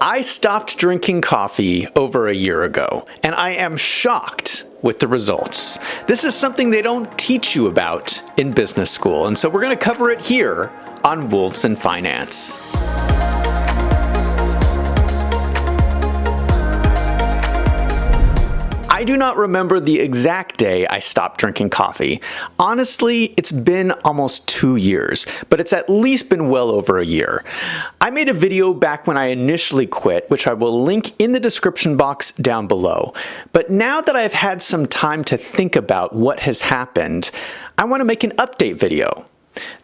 I stopped drinking coffee over a year ago, and I am shocked with the results. This is something they don't teach you about in business school, and so we're going to cover it here on Wolves in Finance. I do not remember the exact day I stopped drinking coffee. Honestly, it's been almost 2 years, but it's at least been well over a year. I made a video back when I initially quit, which I will link in the description box down below. But now that I've had some time to think about what has happened, I want to make an update video.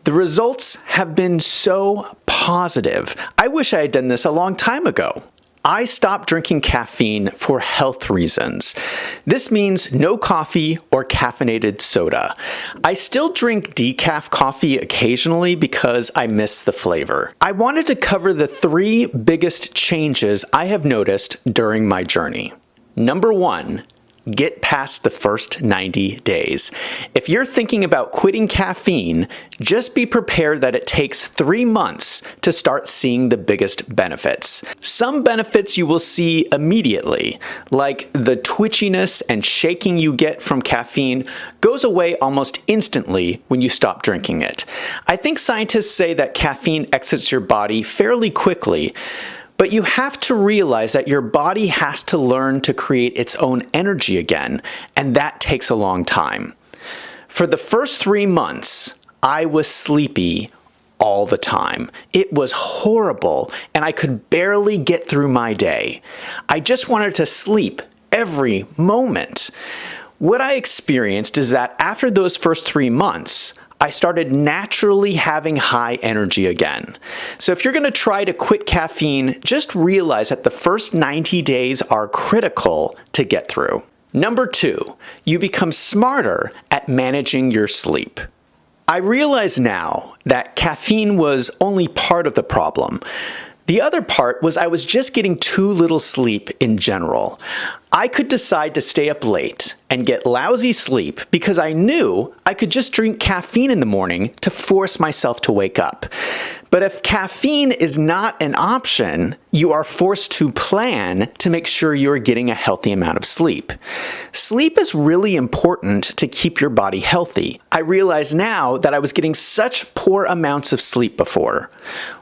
The results have been so positive. I wish I had done this a long time ago. I stopped drinking caffeine for health reasons. This means no coffee or caffeinated soda. I still drink decaf coffee occasionally because I miss the flavor. I wanted to cover the 3 biggest changes I have noticed during my journey. Number 1. Get past the first 90 days. If you're thinking about quitting caffeine, just be prepared that it takes 3 months to start seeing the biggest benefits. Some benefits you will see immediately, like the twitchiness and shaking you get from caffeine goes away almost instantly when you stop drinking it. I think scientists say that caffeine exits your body fairly quickly, but you have to realize that your body has to learn to create its own energy again, and that takes a long time. For the first 3 months, I was sleepy all the time. It was horrible, and I could barely get through my day. I just wanted to sleep every moment. What I experienced is that after those first 3 months, I started naturally having high energy again. So if you're going to try to quit caffeine, just realize that the first 90 days are critical to get through. Number 2, you become smarter at managing your sleep. I realize now that caffeine was only part of the problem. The other part was I was just getting too little sleep in general. I could decide to stay up late and get lousy sleep because I knew I could just drink caffeine in the morning to force myself to wake up. But if caffeine is not an option, you are forced to plan to make sure you're getting a healthy amount of sleep. Sleep is really important to keep your body healthy. I realize now that I was getting such poor amounts of sleep before.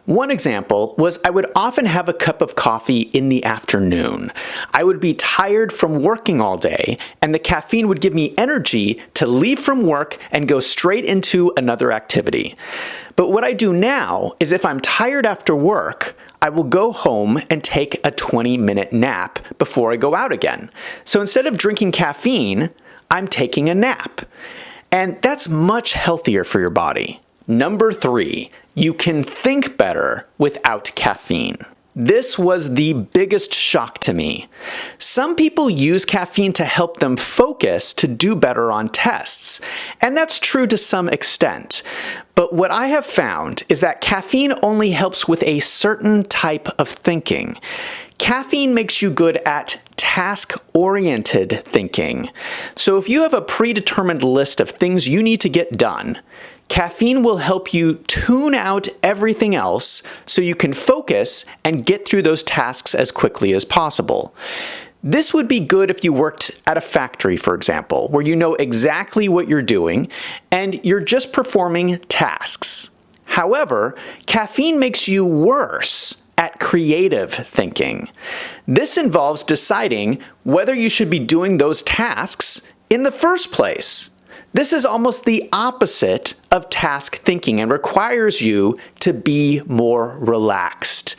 One example was I would often have a cup of coffee in the afternoon. I would be tired from working all day, and the caffeine would give me energy to leave from work and go straight into another activity. But what I do now is if I'm tired after work, I will go home and take a 20-minute nap before I go out again. So instead of drinking caffeine, I'm taking a nap. And that's much healthier for your body. Number 3, you can think better without caffeine. This was the biggest shock to me. Some people use caffeine to help them focus to do better on tests, and that's true to some extent. But what I have found is that caffeine only helps with a certain type of thinking. Caffeine makes you good at task-oriented thinking. So if you have a predetermined list of things you need to get done, caffeine will help you tune out everything else so you can focus and get through those tasks as quickly as possible. This would be good if you worked at a factory, for example, where you know exactly what you're doing and you're just performing tasks. However, caffeine makes you worse at creative thinking. This involves deciding whether you should be doing those tasks in the first place. This is almost the opposite of task thinking and requires you to be more relaxed.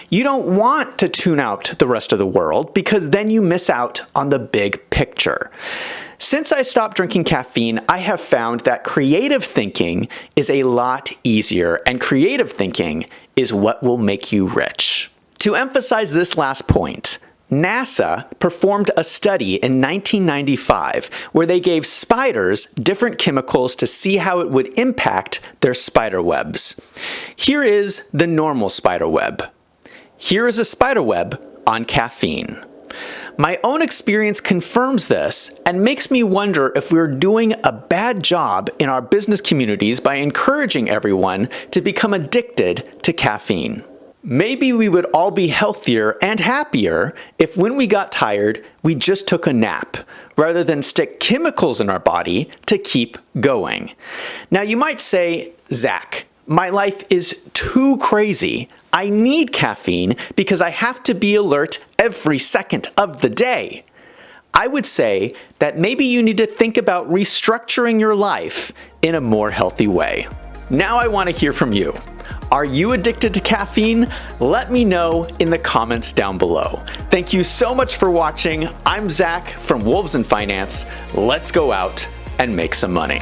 You don't want to tune out the rest of the world because then you miss out on the big picture. Since I stopped drinking caffeine, I have found that creative thinking is a lot easier, and creative thinking is what will make you rich. To emphasize this last point, NASA performed a study in 1995 where they gave spiders different chemicals to see how it would impact their spider webs. Here is the normal spider web. Here is a spider web on caffeine. My own experience confirms this and makes me wonder if we're doing a bad job in our business communities by encouraging everyone to become addicted to caffeine. Maybe we would all be healthier and happier if when we got tired, we just took a nap, rather than stick chemicals in our body to keep going. Now you might say, Zach, my life is too crazy. I need caffeine because I have to be alert every second of the day. I would say that maybe you need to think about restructuring your life in a more healthy way. Now I want to hear from you. Are you addicted to caffeine? Let me know in the comments down below. Thank you so much for watching. I'm Zach from Wolves in Finance. Let's go out and make some money.